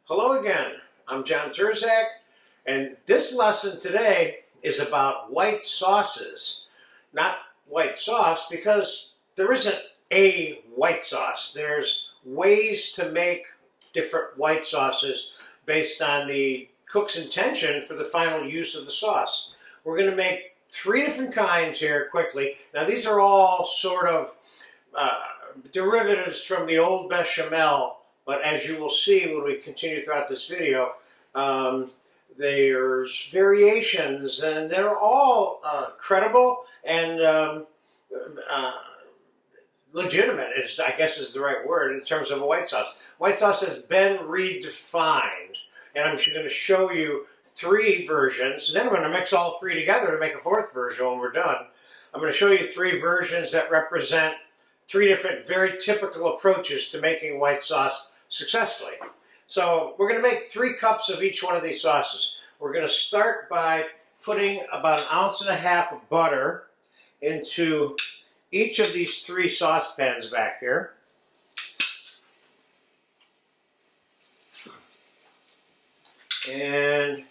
Hello again, I'm John Terzak, and this lesson today is about white sauces. Not white sauce, because there isn't a white sauce. There's ways to make different white sauces based on the cook's intention for the final use of the sauce. We're going to make 3 different kinds here quickly. Now these are all sort of derivatives from the old Béchamel. But as you will see when we continue throughout this video, there's variations, and they're all credible and legitimate, I guess is the right word, in terms of a white sauce. White sauce has been redefined, and I'm going to show you 3 versions. Then I'm going to mix all 3 together to make a 4th version when we're done. I'm going to show you 3 versions that represent 3 different very typical approaches to making white sauce successfully. So we're going to make 3 cups of each one of these sauces. We're going to start by putting about 1.5 ounces of butter into each of these 3 saucepans back here. And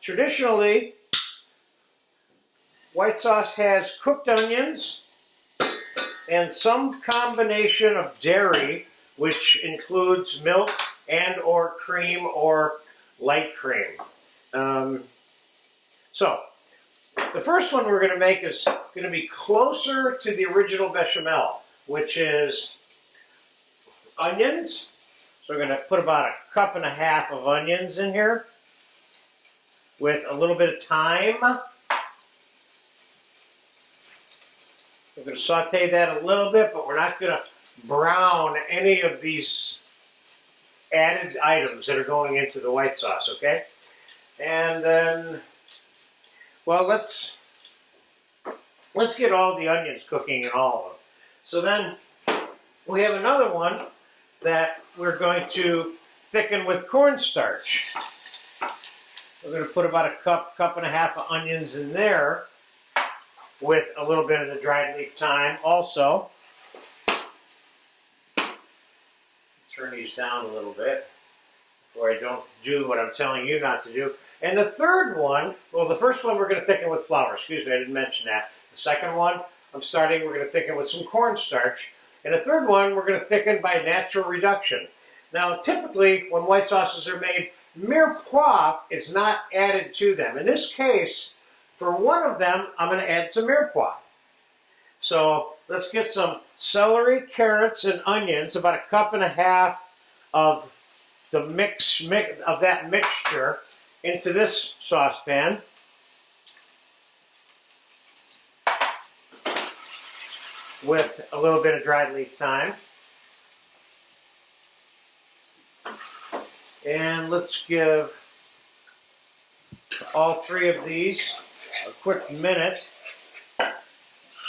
traditionally, white sauce has cooked onions and some combination of dairy, which includes milk and or cream or light cream. So the first one we're going to make is going to be closer to the original Béchamel, which is onions. So we're going to put about 1.5 cups of onions in here with a little bit of thyme. We're going to saute that a little bit, but we're not going to brown any of these added items that are going into the white sauce, okay? And then, well, let's get all the onions cooking in all of them. So then we have another one that we're going to thicken with cornstarch. We're going to put about 1.5 cups of onions in there with a little bit of the dried leaf thyme also. Turn these down a little bit before I don't do what I'm telling you not to do. And the third one, well, the first one we're going to thicken with flour. Excuse me, I didn't mention that. The second one, we're going to thicken with some cornstarch. And the third one, we're going to thicken by natural reduction. Now, typically, when white sauces are made, mirepoix is not added to them. In this case, for one of them, I'm going to add some mirepoix. So let's get some celery, carrots, and onions, about 1.5 cups of that mixture into this saucepan. With a little bit of dried leaf thyme. And let's give all 3 of these a quick minute.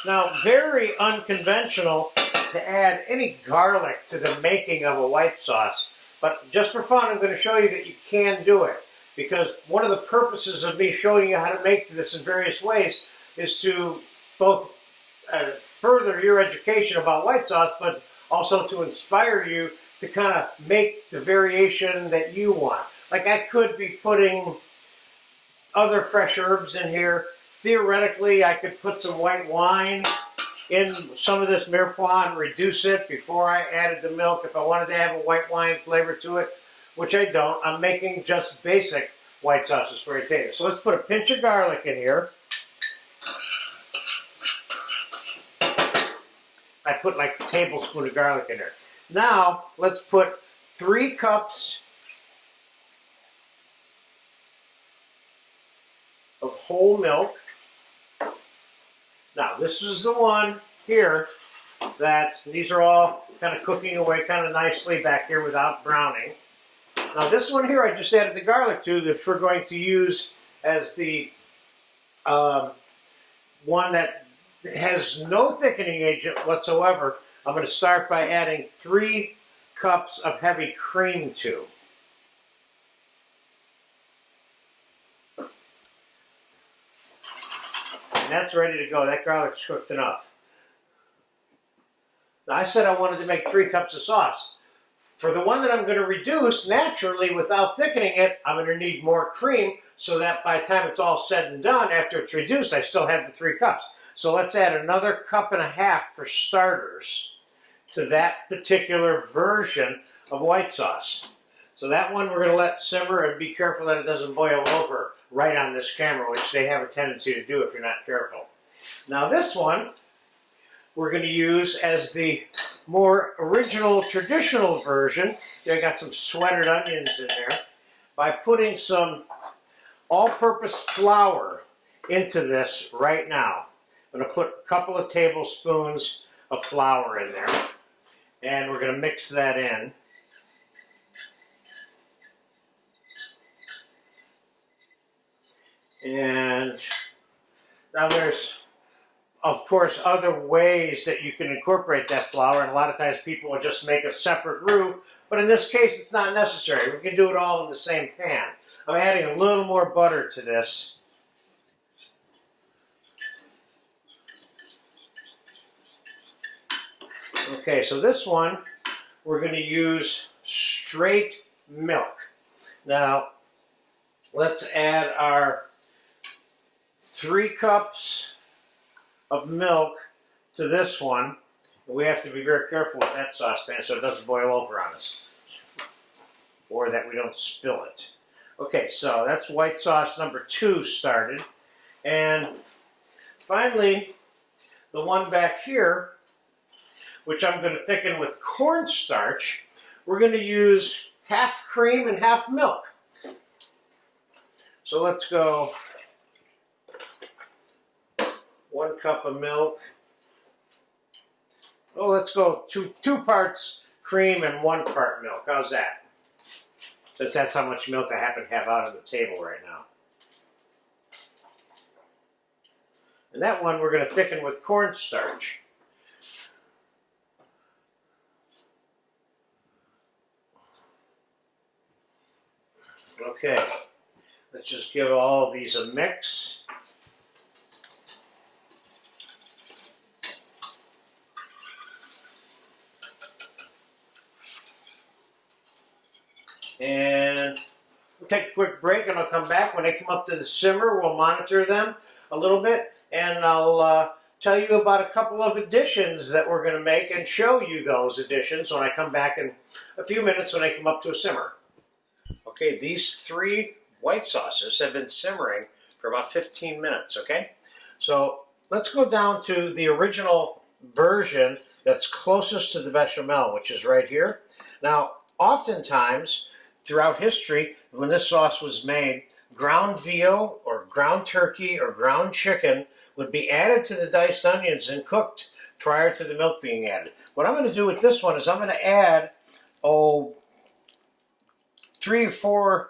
Now, very unconventional to add any garlic to the making of a white sauce, but just for fun, I'm going to show you that you can do it, because one of the purposes of me showing you how to make this in various ways is to both further your education about white sauce, but also to inspire you to kind of make the variation that you want. Like, I could be putting other fresh herbs in here. Theoretically, I could put some white wine in some of this mirepoix and reduce it before I added the milk if I wanted to have a white wine flavor to it, which I don't. I'm making just basic white sauces for potatoes. So let's put a pinch of garlic in here. I put like a tablespoon of garlic in there. Now, let's put 3 cups of whole milk. Now, this is the one here that these are all kind of cooking away kind of nicely back here without browning. Now, this one here I just added the garlic to, that we're going to use as the one that has no thickening agent whatsoever. I'm going to start by adding 3 cups of heavy cream to. And that's ready to go. That garlic's cooked enough. Now, I said I wanted to make 3 cups of sauce. For the one that I'm going to reduce, naturally, without thickening it, I'm going to need more cream so that by the time it's all said and done, after it's reduced, I still have the 3 cups. So let's add another 1.5 cups for starters to that particular version of white sauce. So that one we're going to let simmer, and be careful that it doesn't boil over right on this camera, which they have a tendency to do if you're not careful. Now this one we're going to use as the more original, traditional version. I got some sweated onions in there, by putting some all-purpose flour into this right now. I'm going to put a couple of tablespoons of flour in there, and we're going to mix that in. And now there's, of course, other ways that you can incorporate that flour, and a lot of times people will just make a separate roux, but in this case it's not necessary. We can do it all in the same pan. I'm adding a little more butter to this. Okay, so this one we're going to use straight milk. Now let's add our 3 cups of milk to this one. We have to be very careful with that saucepan so it doesn't boil over on us, or that we don't spill it. Okay, so that's white sauce number 2 started. And finally, the one back here, which I'm going to thicken with cornstarch, we're going to use half cream and half milk. So let's go 1 cup of milk. Oh, let's go two parts cream and 1 part milk. How's that? Since that's how much milk I happen to have out on the table right now. And that one we're going to thicken with cornstarch. Okay, let's just give all of these a mix. And we'll take a quick break, and I'll come back. When they come up to the simmer, we'll monitor them a little bit, and I'll tell you about a couple of additions that we're going to make and show you those additions when I come back in a few minutes when they come up to a simmer. Okay, these 3 white sauces have been simmering for about 15 minutes, okay? So let's go down to the original version that's closest to the bechamel, which is right here. Now, oftentimes, throughout history, when this sauce was made, ground veal or ground turkey or ground chicken would be added to the diced onions and cooked prior to the milk being added. What I'm going to do with this one is I'm going to add, 3 or 4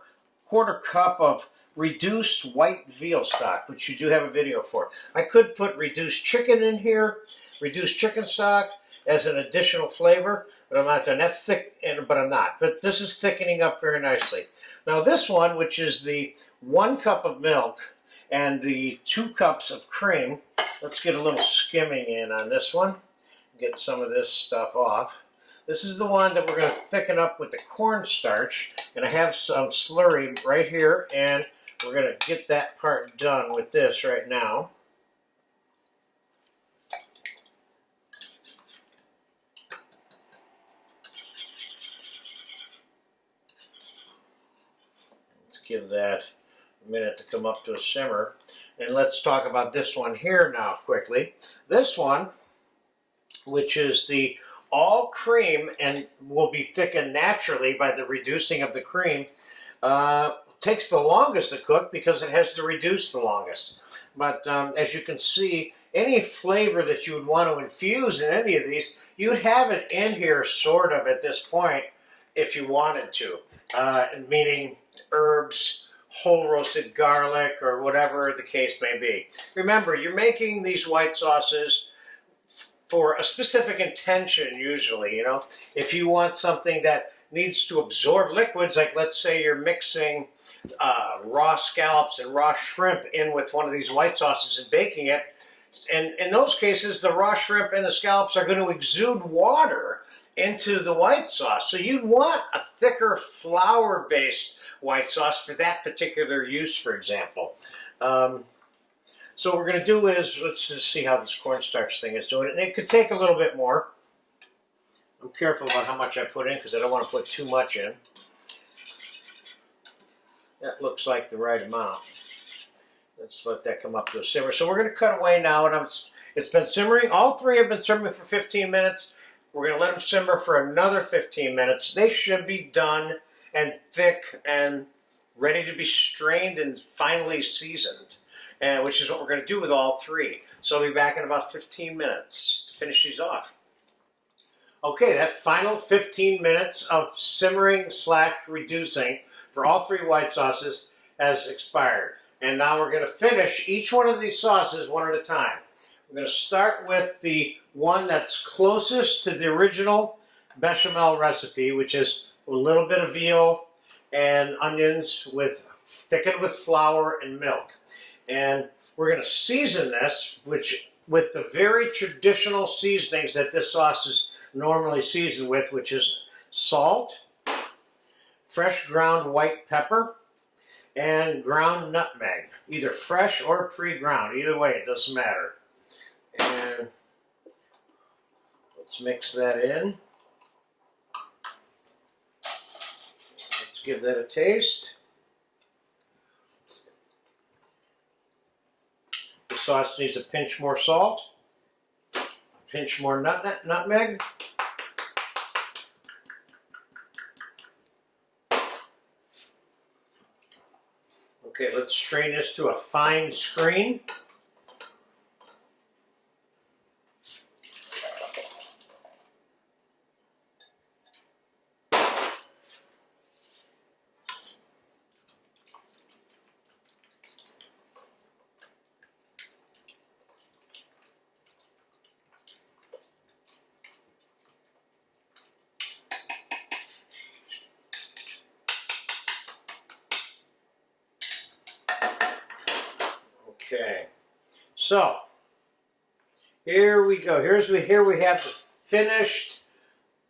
1/4 cup of reduced white veal stock, which you do have a video for. I could put reduced chicken in here, reduced chicken stock as an additional flavor, but I'm not done. That's thick, but I'm not. But this is thickening up very nicely. Now this one, which is the 1 cup of milk and the 2 cups of cream, let's get a little skimming in on this one, get some of this stuff off. This is the one that we're going to thicken up with the cornstarch, and I have some slurry right here, and we're going to get that part done with this right now. Let's give that a minute to come up to a simmer, and let's talk about this one here now quickly. This one, which is the all cream and will be thickened naturally by the reducing of the cream, takes the longest to cook because it has to reduce the longest. But as you can see, any flavor that you would want to infuse in any of these, you'd have it in here sort of at this point if you wanted to, meaning herbs, whole roasted garlic, or whatever the case may be. Remember, you're making these white sauces for a specific intention usually, you know. If you want something that needs to absorb liquids, like let's say you're mixing raw scallops and raw shrimp in with one of these white sauces and baking it, and in those cases the raw shrimp and the scallops are going to exude water, into the white sauce. So you'd want a thicker flour-based white sauce for that particular use, for example. So what we're going to do is, let's just see how this cornstarch thing is doing. And it could take a little bit more. I'm careful about how much I put in because I don't want to put too much in. That looks like the right amount. Let's let that come up to a simmer. So we're going to cut away now, and it's been simmering. All three have been simmering for 15 minutes. We're going to let them simmer for another 15 minutes. They should be done and thick and ready to be strained and finally seasoned, which is what we're going to do with all three. So I'll be back in about 15 minutes to finish these off. Okay, that final 15 minutes of simmering / reducing for all three white sauces has expired. And now we're going to finish each one of these sauces one at a time. We're going to start with the one that's closest to the original Béchamel recipe, which is a little bit of veal and onions thickened with flour and milk. And we're going to season this with the very traditional seasonings that this sauce is normally seasoned with, which is salt, fresh ground white pepper, and ground nutmeg, either fresh or pre-ground. Either way, it doesn't matter. And let's mix that in. Let's give that a taste. The sauce needs a pinch more salt, a pinch more nutmeg. Okay, let's strain this through a fine screen. Okay, so here we go. Here we have the finished,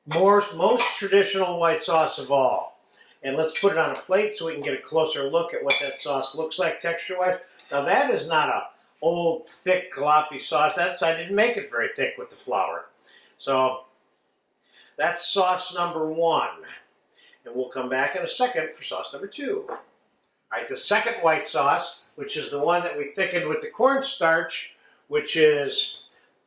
most traditional white sauce of all. And let's put it on a plate so we can get a closer look at what that sauce looks like texture-wise. Now that is not a old, thick, gloppy sauce. I didn't make it very thick with the flour. So that's sauce number one. And we'll come back in a second for sauce number two. All right, the second white sauce, which is the one that we thickened with the cornstarch, which is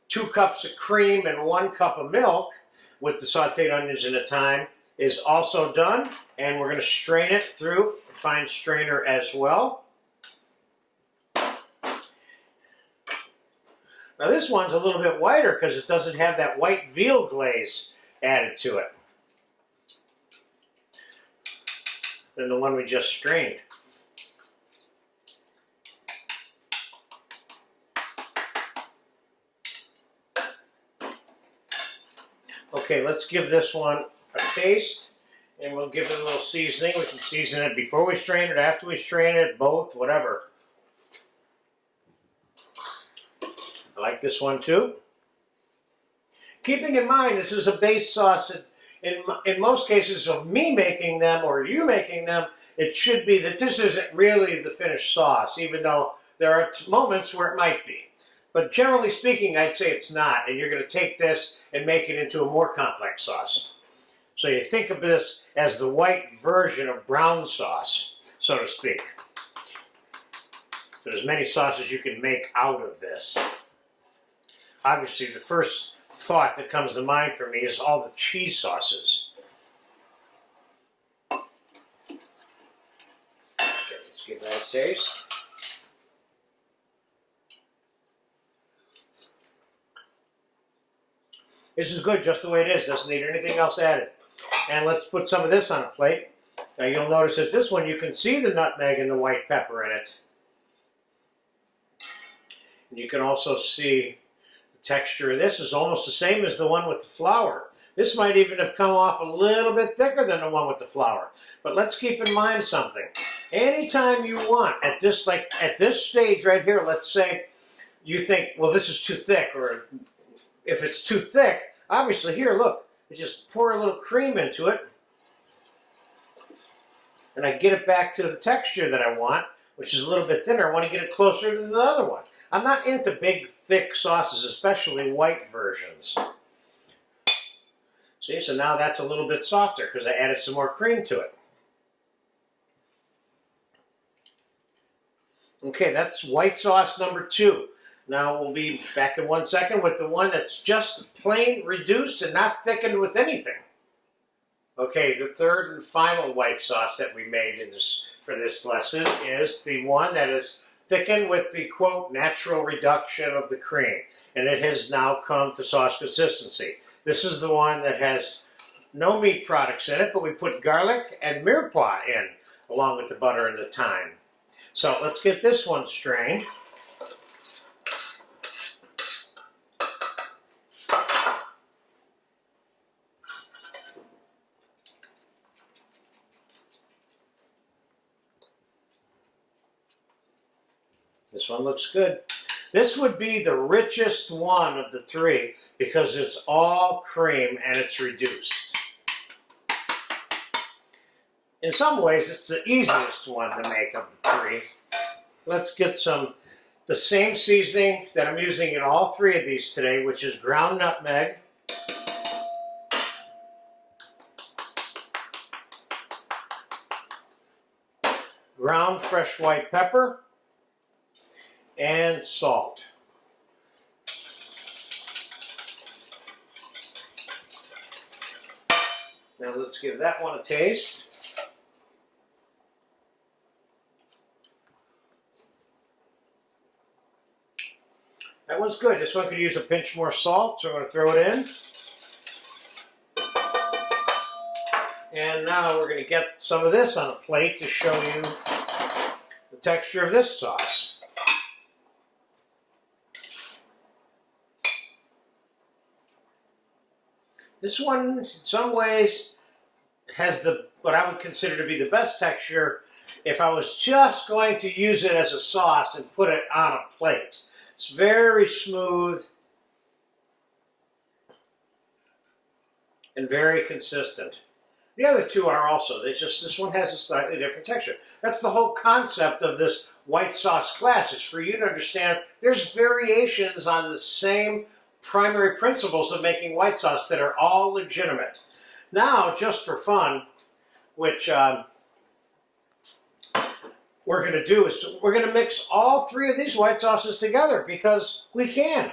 2 cups of cream and 1 cup of milk with the sauteed onions and the thyme, is also done. And we're going to strain it through a fine strainer as well. Now this one's a little bit whiter because it doesn't have that white veal glaze added to it than the one we just strained. Okay, let's give this one a taste, and we'll give it a little seasoning. We can season it before we strain it, after we strain it, both, whatever. I like this one too. Keeping in mind, this is a base sauce. In most cases of me making them or you making them, it should be that this isn't really the finished sauce, even though there are moments where it might be. But generally speaking, I'd say it's not, and you're going to take this and make it into a more complex sauce. So you think of this as the white version of brown sauce, so to speak. So there's many sauces you can make out of this. Obviously, the first thought that comes to mind for me is all the cheese sauces. Okay, let's give that a taste. This is good just the way it is. Doesn't need anything else added. And let's put some of this on a plate. Now you'll notice that this one you can see the nutmeg and the white pepper in it. And you can also see the texture of this is almost the same as the one with the flour. This might even have come off a little bit thicker than the one with the flour. But let's keep in mind something. Anytime you want, at this stage right here, let's say you think, well, this is too thick, or if it's too thick, obviously here, look, I just pour a little cream into it, and I get it back to the texture that I want, which is a little bit thinner. I want to get it closer to the other one. I'm not into big, thick sauces, especially white versions. See, so now that's a little bit softer because I added some more cream to it. Okay, that's white sauce number 2. Now we'll be back in 1 second with the one that's just plain reduced and not thickened with anything. Okay, the third and final white sauce that we made for this lesson is the one that is thickened with the, quote, natural reduction of the cream. And it has now come to sauce consistency. This is the one that has no meat products in it, but we put garlic and mirepoix in, along with the butter and the thyme. So let's get this one strained. This one looks good. This would be the richest one of the 3 because it's all cream and it's reduced. In some ways, it's the easiest one to make of the 3. Let's get the same seasoning that I'm using in all 3 of these today, which is ground nutmeg, ground fresh white pepper, and salt. Now let's give that one a taste. That one's good. This one could use a pinch more salt, so I'm going to throw it in. And now we're going to get some of this on a plate to show you the texture of this sauce. This one, in some ways, has what I would consider to be the best texture if I was just going to use it as a sauce and put it on a plate. It's very smooth and very consistent. The other 2 are also. This one has a slightly different texture. That's the whole concept of this white sauce class, is for you to understand there's variations on the same primary principles of making white sauce that are all legitimate. Now, just for fun, which we're going to do is we're going to mix all 3 of these white sauces together because we can.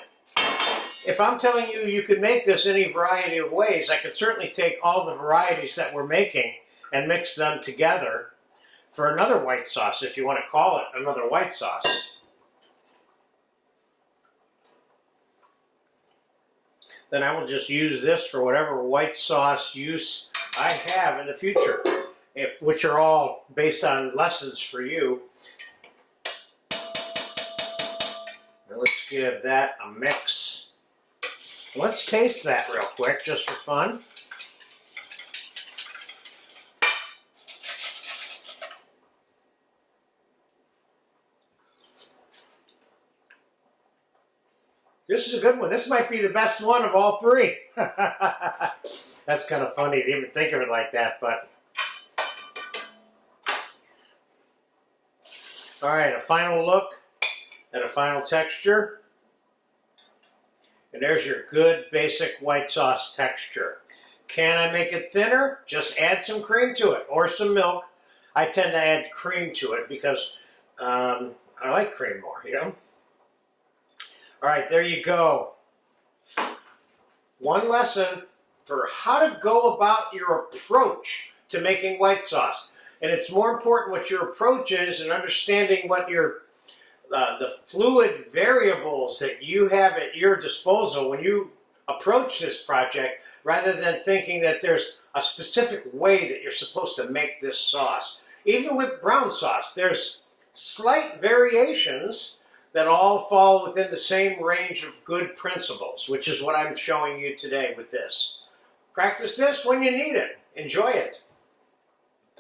If I'm telling you you could make this any variety of ways, I could certainly take all the varieties that we're making and mix them together for another white sauce, if you want to call it another white sauce. Then I will just use this for whatever white sauce use I have in the future, which are all based on lessons for you. Now let's give that a mix. Let's taste that real quick, just for fun. This is a good one. This might be the best one of all 3. That's kind of funny to even think of it like that, but... All right, a final look and a final texture. And there's your good basic white sauce texture. Can I make it thinner? Just add some cream to it or some milk. I tend to add cream to it because I like cream more, you know? All right, there you go. One lesson for how to go about your approach to making white sauce. And it's more important what your approach is and understanding what your the fluid variables that you have at your disposal when you approach this project, rather than thinking that there's a specific way that you're supposed to make this sauce. Even with brown sauce, there's slight variations that all fall within the same range of good principles, which is what I'm showing you today with this. Practice this when you need it. Enjoy it.